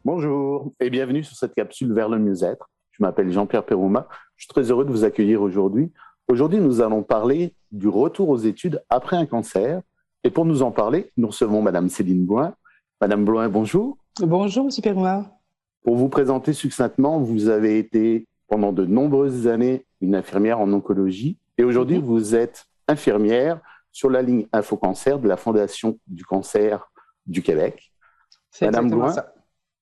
Bonjour et bienvenue sur cette capsule vers le mieux-être. Je m'appelle Jean-Pierre Perouma. Je suis très heureux de vous accueillir aujourd'hui. Aujourd'hui, nous allons parler du retour aux études après un cancer. Et pour nous en parler, nous recevons Madame Céline Bloin. Madame Bloin, bonjour. Bonjour, M. Perouma. Pour vous présenter succinctement, vous avez été pendant de nombreuses années une infirmière en oncologie et aujourd'hui, vous êtes infirmière sur la ligne InfoCancer de la Fondation du cancer du Québec. C'est exactement ça.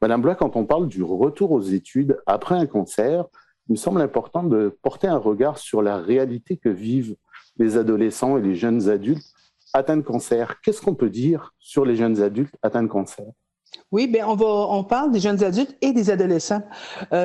Madame Blois, quand on parle du retour aux études après un cancer, il me semble important de porter un regard sur la réalité que vivent les adolescents et les jeunes adultes atteints de cancer. Qu'est-ce qu'on peut dire sur les jeunes adultes atteints de cancer? Oui, bien, on parle des jeunes adultes et des adolescents.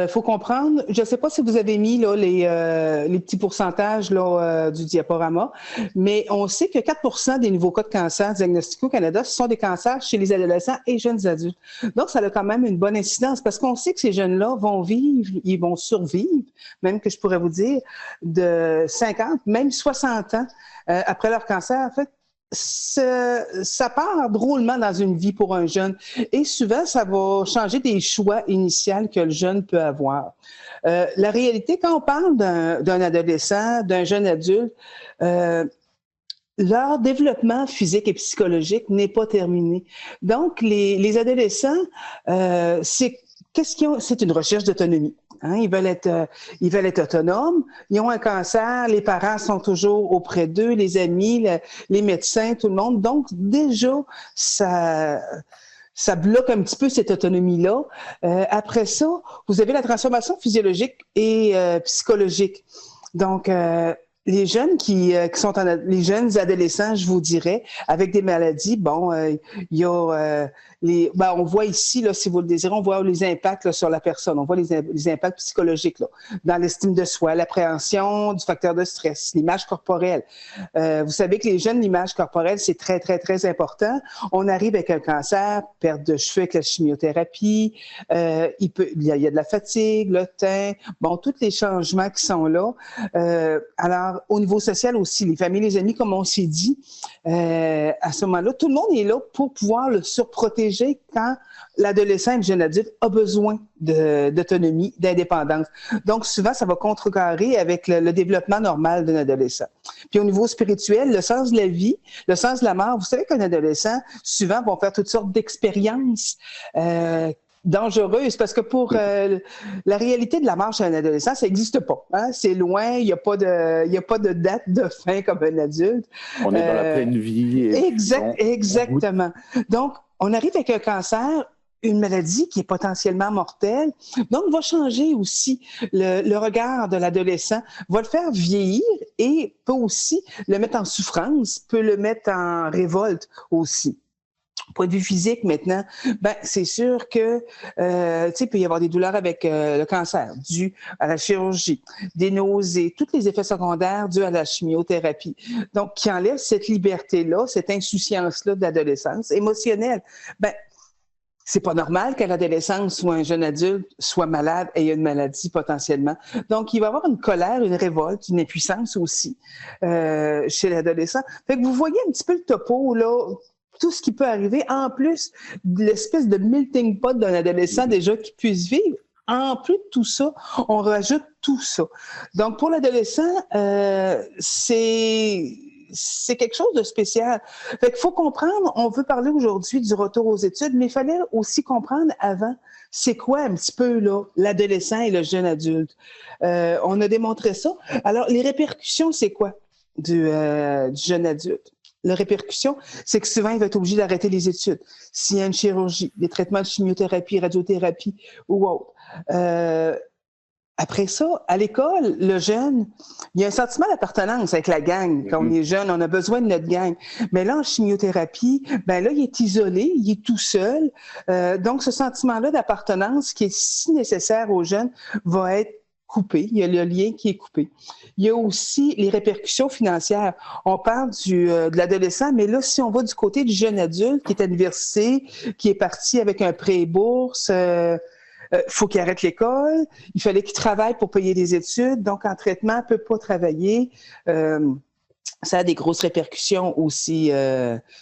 Faut comprendre, je ne sais pas si vous avez mis là, les petits pourcentages là, du diaporama, mais on sait que 4 % des nouveaux cas de cancer diagnostiqués au Canada, ce sont des cancers chez les adolescents et jeunes adultes. Donc, ça a quand même une bonne incidence parce qu'on sait que ces jeunes-là vont vivre, ils vont survivre, même que je pourrais vous dire, de 50, même 60 ans après leur cancer. En fait, ça part drôlement dans une vie pour un jeune et souvent, ça va changer des choix initiaux que le jeune peut avoir. La réalité, quand on parle d'un adolescent, d'un jeune adulte, leur développement physique et psychologique n'est pas terminé. Donc, les adolescents, c'est une recherche d'autonomie. Hein, ils veulent être autonomes. Ils ont un cancer. Les parents sont toujours auprès d'eux, les amis, les médecins, tout le monde. Donc, déjà, ça bloque un petit peu cette autonomie-là. Après ça, vous avez la transformation physiologique et psychologique. Donc, les jeunes qui sont les jeunes adolescents, je vous dirais, avec des maladies, bon, il y a on voit ici, là, si vous le désirez, on voit les impacts là, sur la personne. On voit les impacts psychologiques là, dans l'estime de soi, l'appréhension du facteur de stress, l'image corporelle. Vous savez que les jeunes, l'image corporelle, c'est très, très, très important. On arrive avec un cancer, perte de cheveux avec la chimiothérapie, il y a de la fatigue, le teint, bon, tous les changements qui sont là. Alors, au niveau social aussi, les familles, les amis, comme on s'est dit, à ce moment-là, tout le monde est là pour pouvoir le surprotéger quand l'adolescent et le jeune adulte a besoin d'autonomie, d'indépendance. Donc, souvent, ça va contrecarrer avec le développement normal d'un adolescent. Puis au niveau spirituel, le sens de la vie, le sens de la mort, vous savez qu'un adolescent, souvent, va faire toutes sortes d'expériences dangereuse parce que pour la réalité de la mort chez un adolescent, ça n'existe pas. Hein? C'est loin, il n'y a pas de date de fin comme un adulte. On est dans la pleine vie. Exactement. Donc, on arrive avec un cancer, une maladie qui est potentiellement mortelle. Donc, va changer aussi le regard de l'adolescent, va le faire vieillir et peut aussi le mettre en souffrance, peut le mettre en révolte aussi. Point de vue physique, maintenant, ben c'est sûr que il peut y avoir des douleurs avec le cancer dû à la chirurgie, des nausées, tous les effets secondaires dus à la chimiothérapie. Donc, qui enlève cette liberté-là, cette insouciance-là de l'adolescence émotionnelle. Ben, c'est pas normal qu'à l'adolescence ou un jeune adulte soit malade et ait une maladie potentiellement. Donc, il va y avoir une colère, une révolte, une impuissance aussi chez l'adolescent. Fait que vous voyez un petit peu le topo, là, tout ce qui peut arriver, en plus de l'espèce de melting pot d'un adolescent déjà qui puisse vivre. En plus de tout ça, on rajoute tout ça. Donc, pour l'adolescent, c'est quelque chose de spécial. Fait qu'il faut comprendre, on veut parler aujourd'hui du retour aux études, mais il fallait aussi comprendre avant, c'est quoi un petit peu là l'adolescent et le jeune adulte. On a démontré ça. Alors, les répercussions, c'est quoi du jeune adulte? La répercussion, c'est que souvent, il va être obligé d'arrêter les études. S'il y a une chirurgie, des traitements de chimiothérapie, radiothérapie ou autre. Après ça, à l'école, le jeune, il y a un sentiment d'appartenance avec la gang. Quand on est jeune, on a besoin de notre gang. Mais là, en chimiothérapie, ben là, il est isolé, il est tout seul. Donc, ce sentiment-là d'appartenance qui est si nécessaire aux jeunes va être coupé. Il y a le lien qui est coupé. Il y a aussi les répercussions financières. On parle de l'adolescent, mais là, si on va du côté du jeune adulte qui est à l'université, qui est parti avec un prêt bourse, faut qu'il arrête l'école. Il fallait qu'il travaille pour payer des études. Donc, en traitement, il ne peut pas travailler. ça a des grosses répercussions aussi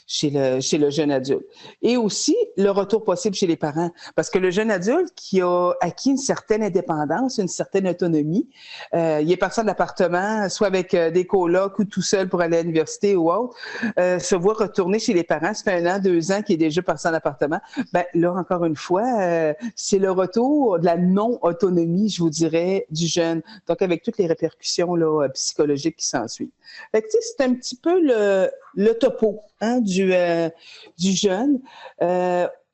chez le jeune adulte. Et aussi, le retour possible chez les parents. Parce que le jeune adulte qui a acquis une certaine indépendance, une certaine autonomie, il est parti de l'appartement, soit avec des colocs ou tout seul pour aller à l'université ou autre, se voit retourner chez les parents, ça fait 1 an, 2 ans qu'il est déjà parti en appartement. Ben là, encore une fois, c'est le retour de la non-autonomie, je vous dirais, du jeune. Donc, avec toutes les répercussions là, psychologiques qui s'ensuivent. Fait que, c'est un petit peu le topo du jeune.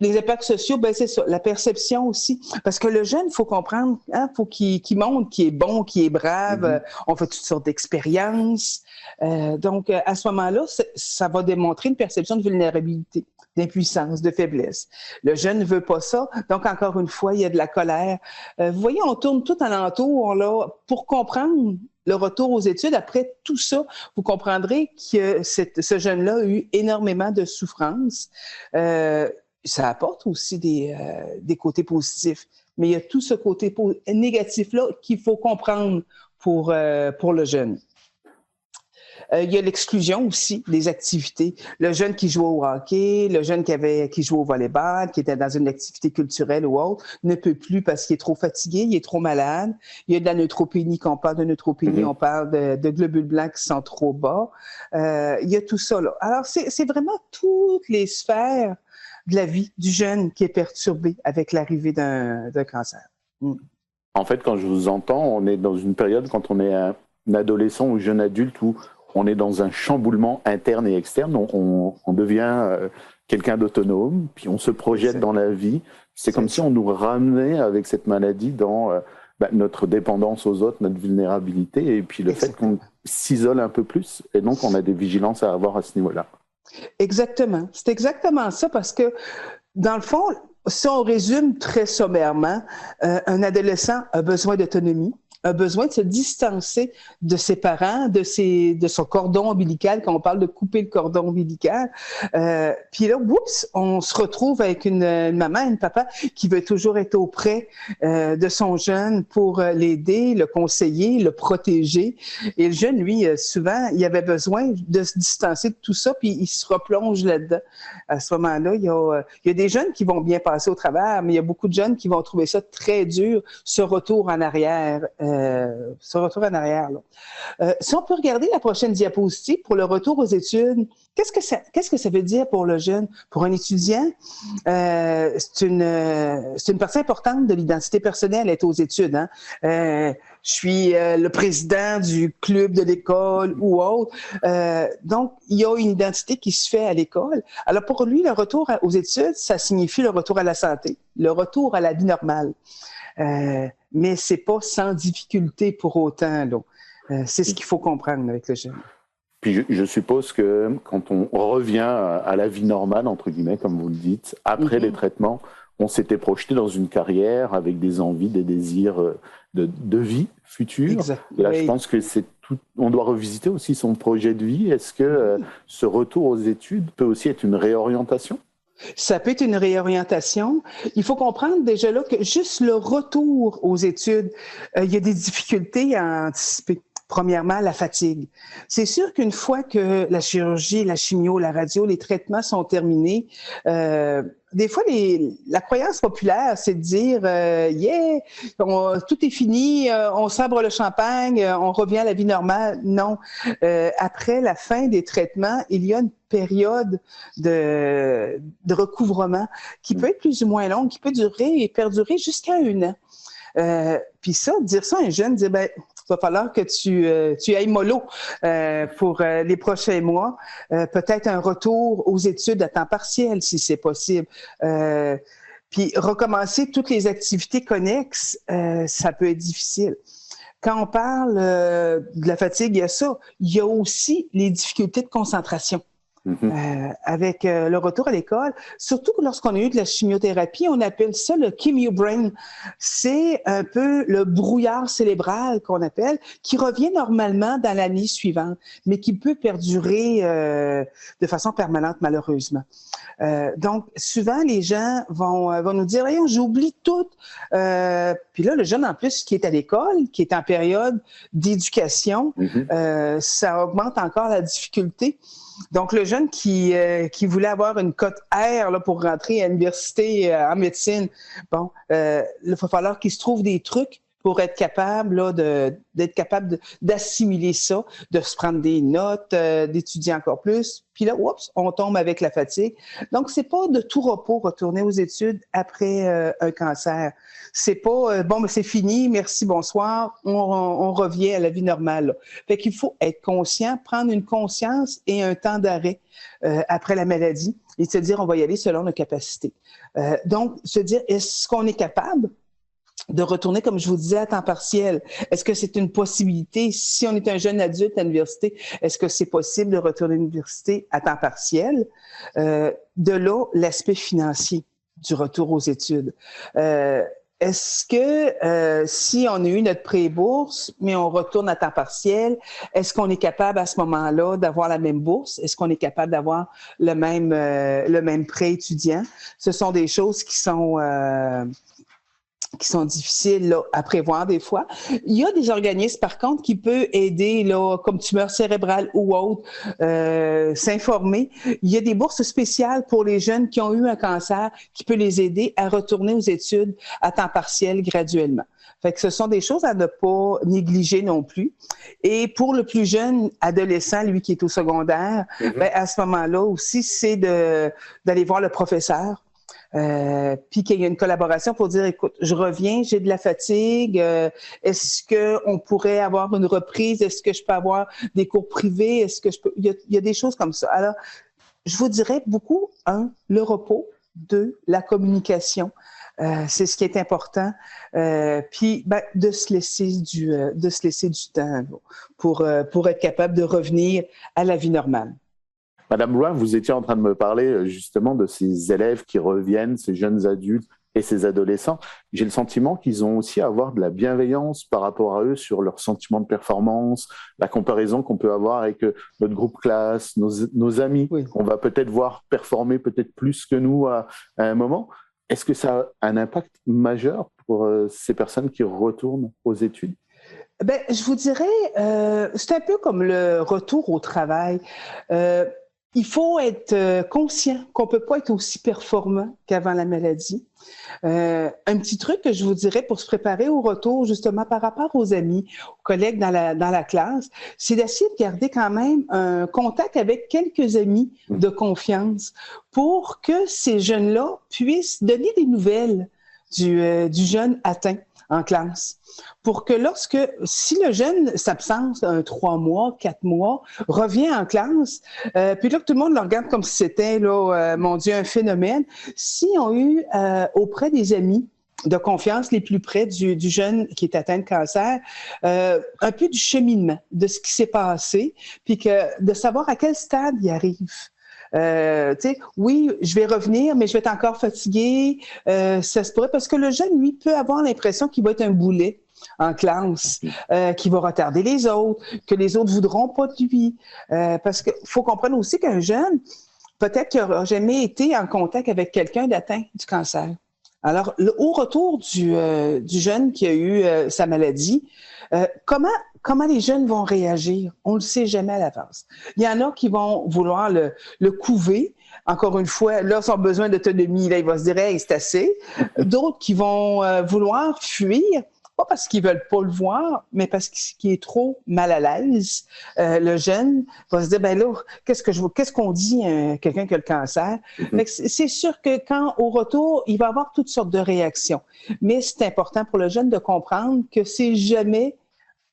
Les impacts sociaux, ben c'est ça, la perception aussi. Parce que le jeune, il faut comprendre, faut qu'il montre qu'il est bon, qu'il est brave. On fait toutes sortes d'expériences. Donc, à ce moment-là, ça va démontrer une perception de vulnérabilité, d'impuissance, de faiblesse. Le jeune ne veut pas ça. Donc, encore une fois, il y a de la colère. Vous voyez, on tourne tout alentour là, pour comprendre le retour aux études. Après tout ça, vous comprendrez que ce jeune-là a eu énormément de souffrance. Ça apporte aussi des côtés positifs, mais il y a tout ce côté négatif-là qu'il faut comprendre pour le jeune. Il y a l'exclusion aussi des activités. Le jeune qui joue au hockey, le jeune qui joue au volleyball, qui était dans une activité culturelle ou autre, ne peut plus parce qu'il est trop fatigué, il est trop malade. Il y a de la neutropénie. Quand on parle de neutropénie, on parle de globules blancs qui sont trop bas. Il y a tout ça là. Alors, c'est vraiment toutes les sphères de la vie du jeune qui est perturbée avec l'arrivée d'un cancer. En fait, quand je vous entends, on est dans une période, quand on est un adolescent ou jeune adulte, où on est dans un chamboulement interne et externe, on devient quelqu'un d'autonome, puis on se projette dans la vie. C'est comme si on nous ramenait avec cette maladie dans notre dépendance aux autres, notre vulnérabilité, et puis le fait qu'on s'isole un peu plus, et donc on a des vigilances à avoir à ce niveau-là. Exactement. C'est exactement ça, parce que, dans le fond, si on résume très sommairement, un adolescent a besoin d'autonomie, a besoin de se distancer de ses parents, de son cordon ombilical, quand on parle de couper le cordon ombilical. Puis là, oups, on se retrouve avec une maman, une papa qui veut toujours être auprès de son jeune pour l'aider, le conseiller, le protéger. Et le jeune, lui, souvent, il avait besoin de se distancer de tout ça, puis il se replonge là-dedans. À ce moment-là, il y a des jeunes qui vont bien passer au travers, mais il y a beaucoup de jeunes qui vont trouver ça très dur, ce retour en arrière. Si on peut regarder la prochaine diapositive pour le retour aux études, qu'est-ce que ça veut dire pour le jeune? Pour un étudiant, c'est une partie importante de l'identité personnelle, être aux études. Je suis le président du club de l'école ou autre. Donc, il y a une identité qui se fait à l'école. Alors, pour lui, le retour aux études, ça signifie le retour à la santé, le retour à la vie normale. Mais c'est pas sans difficulté pour autant. C'est ce qu'il faut comprendre avec le jeune. Puis je suppose que quand on revient à la vie normale, entre guillemets, comme vous le dites, après les traitements, on s'était projeté dans une carrière avec des envies, des désirs de vie future. Exact. Là, je pense que c'est tout. On doit revisiter aussi son projet de vie. Est-ce que ce retour aux études peut aussi être une réorientation? Ça peut être une réorientation. Il faut comprendre déjà là que juste le retour aux études, il y a des difficultés à anticiper. Premièrement, la fatigue. C'est sûr qu'une fois que la chirurgie, la chimio, la radio, les traitements sont terminés, des fois, la croyance populaire, c'est de dire tout est fini, on sabre le champagne, on revient à la vie normale. Non. Après la fin des traitements, il y a une période de recouvrement qui peut être plus ou moins longue, qui peut durer et perdurer jusqu'à 1 an. Puis ça, dire ça à un jeune, dire il va falloir que tu ailles mollo pour les prochains mois. Peut-être un retour aux études à temps partiel, si c'est possible. Puis recommencer toutes les activités connexes, ça peut être difficile. Quand on parle de la fatigue, il y a ça. Il y a aussi les difficultés de concentration. avec le retour à l'école. Surtout lorsqu'on a eu de la chimiothérapie, on appelle ça le chemio-brain. C'est un peu le brouillard cérébral qu'on appelle, qui revient normalement dans l'année suivante, mais qui peut perdurer de façon permanente, malheureusement. Donc, souvent, les gens vont nous dire « Hey, j'oublie tout. » Puis là, le jeune, en plus, qui est à l'école, qui est en période d'éducation, ça augmente encore la difficulté. Donc, le jeune qui voulait avoir une cote R là, pour rentrer à l'université en médecine, bon, il va falloir qu'il se trouve des trucs pour être capable là, d'être capable d'assimiler ça, de se prendre des notes, d'étudier encore plus. Puis là, oups, on tombe avec la fatigue. Donc, c'est pas de tout repos retourner aux études après un cancer. C'est pas bon, ben c'est fini, merci, bonsoir, on revient à la vie normale. Là. Fait qu'il faut être conscient, prendre une conscience et un temps d'arrêt après la maladie et se dire on va y aller selon nos capacités. Donc, se dire est-ce qu'on est capable de retourner, comme je vous disais, à temps partiel? Est-ce que c'est une possibilité? Si on est un jeune adulte à l'université, est-ce que c'est possible de retourner à l'université à temps partiel? De là, l'aspect financier du retour aux études. Est-ce que si on a eu notre pré-bourse, mais on retourne à temps partiel, est-ce qu'on est capable à ce moment-là d'avoir la même bourse? Est-ce qu'on est capable d'avoir le même prêt étudiant? Ce sont des choses qui sont difficiles là, à prévoir des fois. Il y a des organismes, par contre, qui peuvent aider, là, comme tumeur cérébrale ou autre, s'informer. Il y a des bourses spéciales pour les jeunes qui ont eu un cancer qui peut les aider à retourner aux études à temps partiel graduellement. Fait que ce sont des choses à ne pas négliger non plus. Et pour le plus jeune adolescent, lui qui est au secondaire, ben, à ce moment-là aussi, c'est d'aller voir le professeur. Puis qu'il y a une collaboration pour dire, écoute, je reviens, j'ai de la fatigue, est-ce qu'on pourrait avoir une reprise, est-ce que je peux avoir des cours privés, est-ce que je peux... Il y a des choses comme ça. Alors, je vous dirais beaucoup, le repos, 2, la communication, c'est ce qui est important, puis ben, de se laisser du temps pour être capable de revenir à la vie normale. Madame Loin, vous étiez en train de me parler justement de ces élèves qui reviennent, ces jeunes adultes et ces adolescents. J'ai le sentiment qu'ils ont aussi à avoir de la bienveillance par rapport à eux sur leur sentiment de performance, la comparaison qu'on peut avoir avec notre groupe classe, nos amis, qu'on va peut-être voir performer peut-être plus que nous à un moment. Est-ce que ça a un impact majeur pour ces personnes qui retournent aux études? Ben, je vous dirais, c'est un peu comme le retour au travail. Il faut être conscient qu'on peut pas être aussi performant qu'avant la maladie. Un petit truc que je vous dirais pour se préparer au retour, justement par rapport aux amis, aux collègues dans la classe, c'est d'essayer de garder quand même un contact avec quelques amis de confiance pour que ces jeunes-là puissent donner des nouvelles du jeune atteint en classe. Pour que si le jeune s'absente 3 mois, 4 mois, revient en classe, puis là que tout le monde le regarde comme si c'était, là, mon Dieu, un phénomène, si on eu auprès des amis de confiance les plus près du jeune qui est atteint de cancer, un peu du cheminement de ce qui s'est passé, puis de savoir à quel stade il arrive. Oui, je vais revenir, mais je vais être encore fatigué. Ça se pourrait parce que le jeune, lui, peut avoir l'impression qu'il va être un boulet en classe, qui va retarder les autres, que les autres voudront pas de lui. Parce qu'il faut comprendre aussi qu'un jeune, peut-être qu'il n'aura jamais été en contact avec quelqu'un d'atteint du cancer. Alors, au retour du jeune qui a eu sa maladie, comment les jeunes vont réagir? On ne le sait jamais à l'avance. Il y en a qui vont vouloir le couver. Encore une fois, là, son besoin d'autonomie, là, il va se dire, hey, c'est assez. D'autres qui vont vouloir fuir, pas parce qu'ils veulent pas le voir, mais parce qu'il est trop mal à l'aise. Le jeune va se dire, ben là, qu'est-ce qu'on dit à quelqu'un qui a le cancer? Fait que c'est sûr que quand, au retour, il va avoir toutes sortes de réactions. Mais c'est important pour le jeune de comprendre que c'est jamais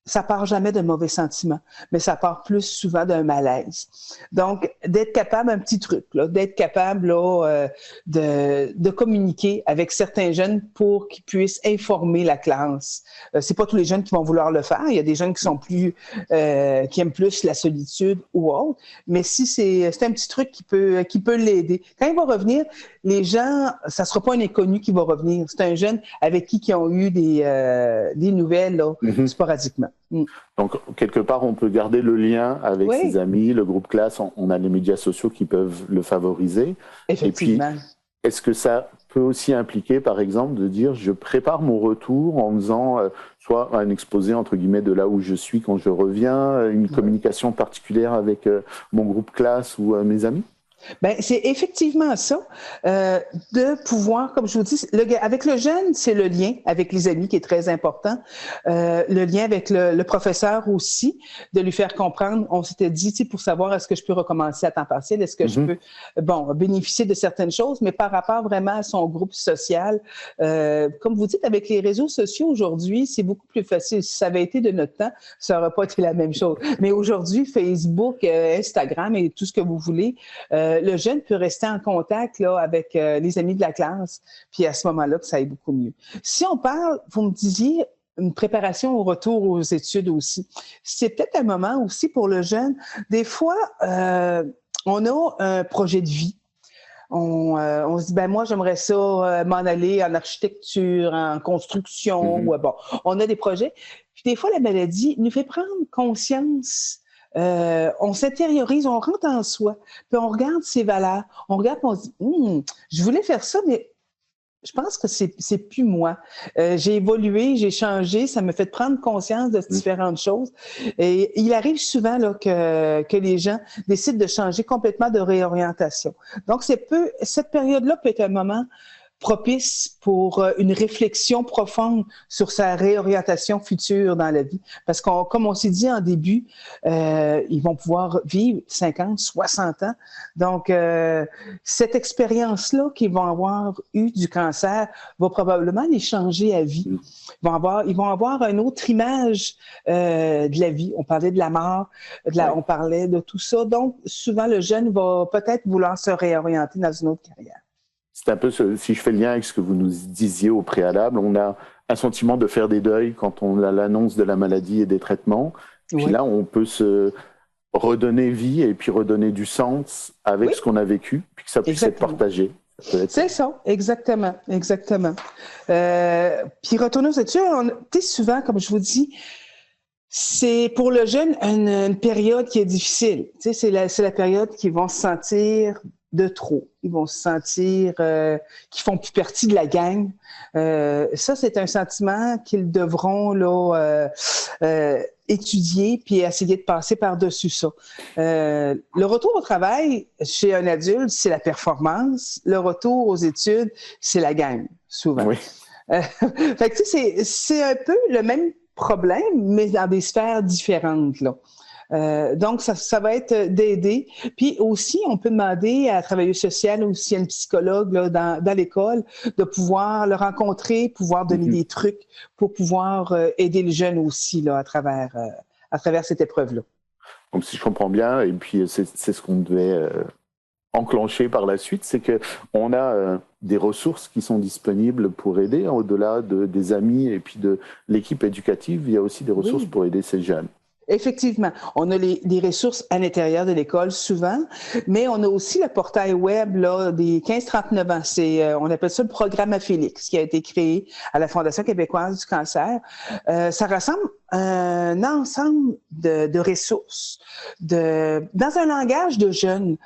ça part jamais d'un mauvais sentiment, mais ça part plus souvent d'un malaise. Donc, d'être capable, un petit truc, là, d'être capable là, de communiquer avec certains jeunes pour qu'ils puissent informer la classe. C'est pas tous les jeunes qui vont vouloir le faire. Il y a des jeunes qui sont plus, qui aiment plus la solitude ou autre. Mais si c'est un petit truc qui peut l'aider. Quand il va revenir, les gens, ça sera pas un inconnu qui va revenir. C'est un jeune avec qui ont eu des nouvelles là, sporadiquement. Donc, quelque part, on peut garder le lien avec ses amis, le groupe classe. On a les médias sociaux qui peuvent le favoriser. Effectivement. Et puis, est-ce que ça peut aussi impliquer, par exemple, de dire je prépare mon retour en faisant soit un exposé, entre guillemets, de là où je suis quand je reviens, une communication particulière avec mon groupe classe ou mes amis? Ben c'est effectivement ça, de pouvoir, comme je vous dis, avec le jeune, c'est le lien avec les amis qui est très important, le lien avec le professeur aussi, de lui faire comprendre, on s'était dit, tu sais, pour savoir est-ce que je peux recommencer à temps partiel, est-ce que je peux, bénéficier de certaines choses, mais par rapport vraiment à son groupe social, comme vous dites, avec les réseaux sociaux aujourd'hui, c'est beaucoup plus facile. Si ça avait été de notre temps, ça n'aurait pas été la même chose. Mais aujourd'hui, Facebook, Instagram et tout ce que vous voulez, le jeune peut rester en contact là, avec les amis de la classe, puis à ce moment-là, que ça aille beaucoup mieux. Si on parle, vous me disiez, une préparation au retour aux études aussi, c'est peut-être un moment aussi pour le jeune. Des fois, on a un projet de vie. On se dit, ben moi, j'aimerais ça m'en aller en architecture, en construction, ou bon, on a des projets. Puis des fois, la maladie nous fait prendre conscience. On s'intériorise, on rentre en soi, puis on regarde ses valeurs, on regarde, on se dit, je voulais faire ça, mais je pense que c'est plus moi. J'ai évolué, j'ai changé, ça me fait prendre conscience de différentes choses. Et il arrive souvent là que les gens décident de changer complètement de réorientation. Donc cette période-là peut être un moment propice pour une réflexion profonde sur sa réorientation future dans la vie. Parce qu'on, comme on s'est dit en début, ils vont pouvoir vivre 50, 60 ans. Donc, cette expérience-là qu'ils vont avoir eue du cancer va probablement les changer à vie. Ils vont avoir une autre image de la vie. On parlait de la mort, on parlait de tout ça. Donc, souvent, le jeune va peut-être vouloir se réorienter dans une autre carrière. C'est un peu, si je fais le lien avec ce que vous nous disiez au préalable, on a un sentiment de faire des deuils quand on a l'annonce de la maladie et des traitements. Puis là, on peut se redonner vie et puis redonner du sens avec ce qu'on a vécu, puis que ça puisse être partagé. C'est ça, exactement. Puis retourner aux études, tu sais, souvent, comme je vous dis, c'est pour le jeune une période qui est difficile. Tu sais, c'est la période qu'ils vont se sentir de trop. Ils vont se sentir qu'ils font plus partie de la gang. Ça, c'est un sentiment qu'ils devront là étudier puis essayer de passer par-dessus ça. Le retour au travail chez un adulte, c'est la performance. Le retour aux études, c'est la gang, souvent. Oui. Fait que tu sais, c'est un peu le même problème, mais dans des sphères différentes, là. Donc, ça va être d'aider. Puis aussi, on peut demander à la travailleuse sociale ou si y a une psychologue là, dans l'école de pouvoir le rencontrer, pouvoir donner des trucs pour pouvoir aider le jeune aussi là, à travers cette épreuve-là. Donc, si je comprends bien, et puis c'est ce qu'on devait enclencher par la suite, c'est qu'on a des ressources qui sont disponibles pour aider, au-delà des amis et puis de l'équipe éducative, il y a aussi des ressources pour aider ces jeunes. Effectivement, on a des ressources à l'intérieur de l'école souvent, mais on a aussi le portail web là, des 15-39 ans. On appelle ça le programme Afélix, qui a été créé à la Fondation québécoise du cancer. Ça ressemble à un ensemble de ressources dans un langage de jeunes.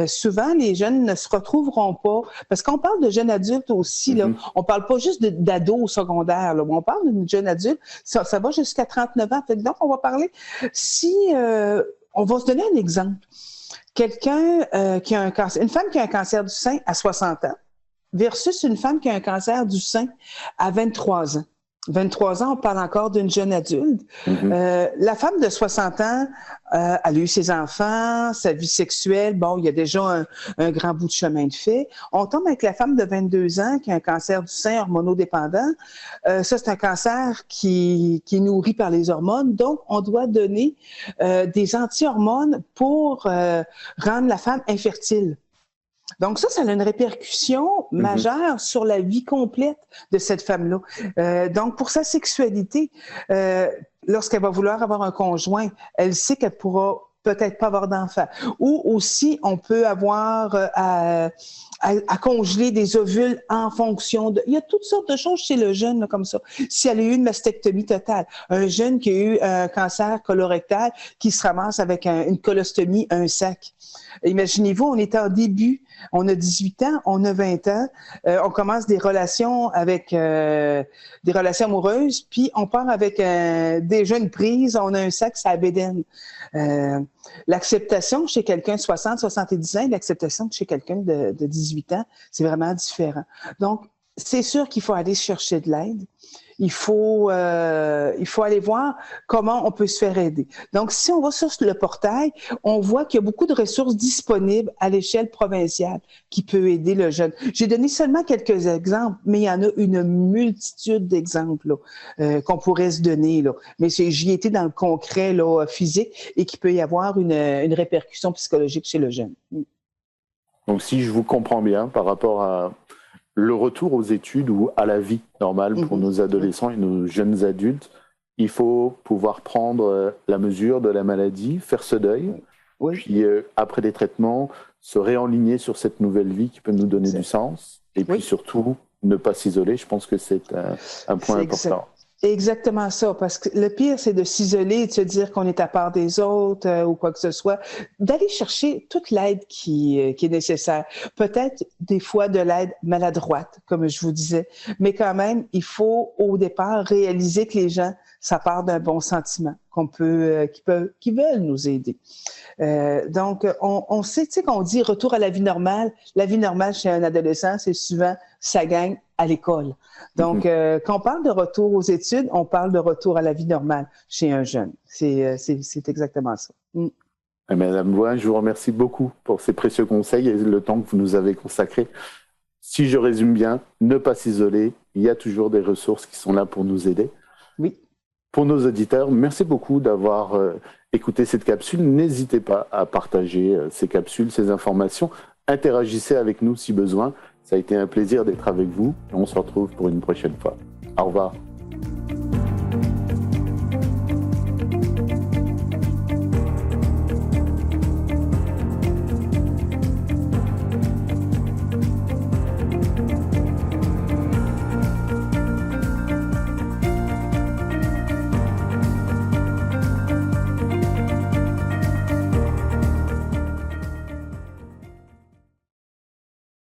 Souvent, les jeunes ne se retrouveront pas, parce qu'on parle de jeunes adultes aussi. Là, on parle pas juste d'ados au secondaire. Là, on parle d'une jeune adulte. Ça va jusqu'à 39 ans. Donc, on va parler. Si on va se donner un exemple, quelqu'un qui a un cancer, une femme qui a un cancer du sein à 60 ans versus une femme qui a un cancer du sein à 23 ans. 23 ans, on parle encore d'une jeune adulte. La femme de 60 ans, elle a eu ses enfants, sa vie sexuelle, bon, il y a déjà un grand bout de chemin de fait. On tombe avec la femme de 22 ans qui a un cancer du sein hormonodépendant. Ça, c'est un cancer qui est nourri par les hormones. Donc, on doit donner des anti-hormones pour rendre la femme infertile. Donc ça a une répercussion majeure sur la vie complète de cette femme-là. Donc pour sa sexualité, lorsqu'elle va vouloir avoir un conjoint, elle sait qu'elle pourra peut-être pas avoir d'enfant. Ou aussi, on peut avoir à congeler des ovules en fonction de... Il y a toutes sortes de choses chez le jeune, là, comme ça. Si elle a eu une mastectomie totale, un jeune qui a eu un cancer colorectal qui se ramasse avec une colostomie, un sac. Imaginez-vous, on est en début, on a 18 ans, on a 20 ans, on commence des relations avec des relations amoureuses, puis on part avec déjà une prise, on a un sac, ça bédaine. L'acceptation chez quelqu'un de 60, 70 ans et l'acceptation chez quelqu'un de 18 ans, c'est vraiment différent. Donc, c'est sûr qu'il faut aller chercher de l'aide. Il faut aller voir comment on peut se faire aider. Donc, si on va sur le portail, on voit qu'il y a beaucoup de ressources disponibles à l'échelle provinciale qui peut aider le jeune. J'ai donné seulement quelques exemples, mais il y en a une multitude d'exemples là, qu'on pourrait se donner. Là. Mais j'y étais dans le concret là, physique et qu'il peut y avoir une répercussion psychologique chez le jeune. Donc, si je vous comprends bien, par rapport à le retour aux études ou à la vie normale pour nos adolescents et nos jeunes adultes, il faut pouvoir prendre la mesure de la maladie, faire ce deuil, puis après les traitements, se réaligner sur cette nouvelle vie qui peut nous donner du sens, et puis surtout ne pas s'isoler. Je pense que c'est un point important. Exactement ça, parce que le pire, c'est de s'isoler et de se dire qu'on est à part des autres ou quoi que ce soit, d'aller chercher toute l'aide qui est nécessaire. Peut-être des fois de l'aide maladroite, comme je vous disais, mais quand même, il faut au départ réaliser que les gens, ça part d'un bon sentiment, qui veulent nous aider. Donc, on sait, tu sais, qu'on dit retour à la vie normale. La vie normale chez un adolescent, c'est souvent ça gagne à l'école. Donc, quand on parle de retour aux études, on parle de retour à la vie normale chez un jeune. C'est exactement ça. Madame Boin, je vous remercie beaucoup pour ces précieux conseils et le temps que vous nous avez consacré. Si je résume bien, ne pas s'isoler, il y a toujours des ressources qui sont là pour nous aider. Oui. Pour nos auditeurs, merci beaucoup d'avoir écouté cette capsule. N'hésitez pas à partager ces capsules, ces informations. Interagissez avec nous si besoin. Ça a été un plaisir d'être avec vous et on se retrouve pour une prochaine fois. Au revoir.